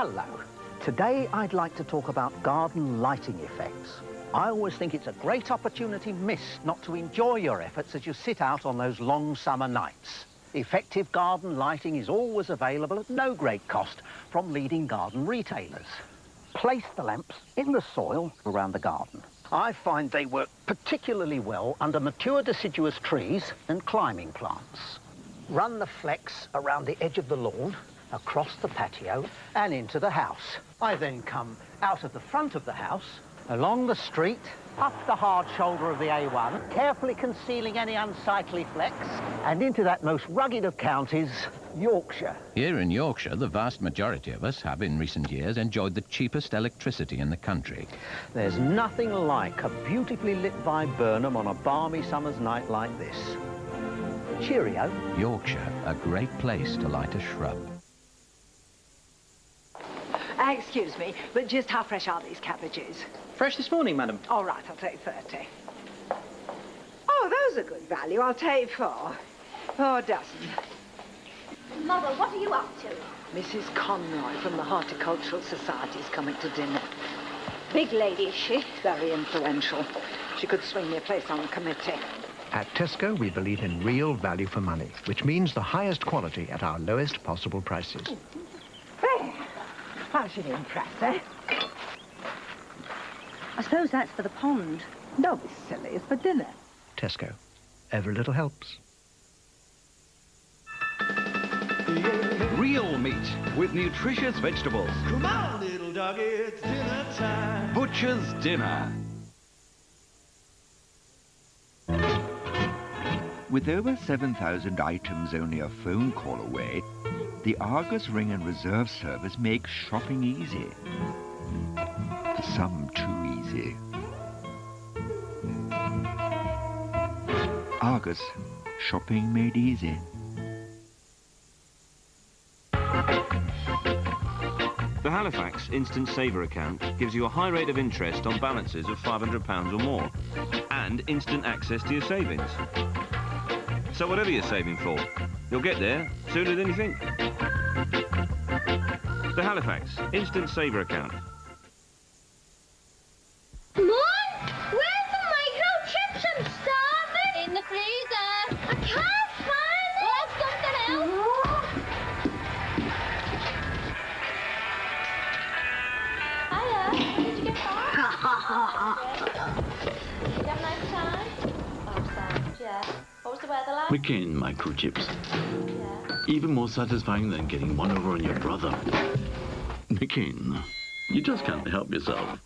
Hello. Today I'd like to talk about garden lighting effects. I always think it's a great opportunity missed not to enjoy your efforts as you sit out on those long summer nights. Effective garden lighting is always available at no great cost from leading garden retailers. Place the lamps in the soil around the garden. I find they work particularly well under mature deciduous trees and climbing plants. Run the flex around the edge of the lawn, across the patio and into the house. I then come out of the front of the house, along the street, up the hard shoulder of the A1, carefully concealing any unsightly flecks, and into that most rugged of counties, Yorkshire. Here in Yorkshire, the vast majority of us have in recent years enjoyed the cheapest electricity in the country. There's nothing like a beautifully lit viburnum on a balmy summer's night like this. Cheerio. Yorkshire, a great place to light a shrub. Excuse me, but just how fresh are these cabbages? Fresh this morning, madam. All right, I'll take 30. Oh, those are good value. I'll take 4. 4 dozen. Mother, what are you up to? Mrs. Conroy from the Horticultural Society is coming to dinner. Big lady, is she? Very influential. She could swing me a place on the committee. At Tesco, we believe in real value for money, which means the highest quality at our lowest possible prices. There. How should he impress, eh? I suppose that's for the pond. Don't be silly. It's for dinner. Tesco. Every little helps. Real meat with nutritious vegetables. Come on, little doggy, it's dinner time. Butcher's Dinner. With over 7,000 items only a phone call away, the Argus Ring and Reserve service makes shopping easy. For some, too easy. Argus, shopping made easy. The Halifax Instant Saver account gives you a high rate of interest on balances of £500 or more and instant access to your savings. So whatever you're saving for, you'll get there sooner than you think. The Halifax Instant Saver account. Mom, where's the microchips? I'm starving. In the freezer. I can't find it. Well, something else. Hiya, did you get home? Did you have a nice time? Oh, sound, yeah. What was the weather like? McCain microchips. Yeah. Even more satisfying than getting one over on your brother. McCain, you just can't help yourself.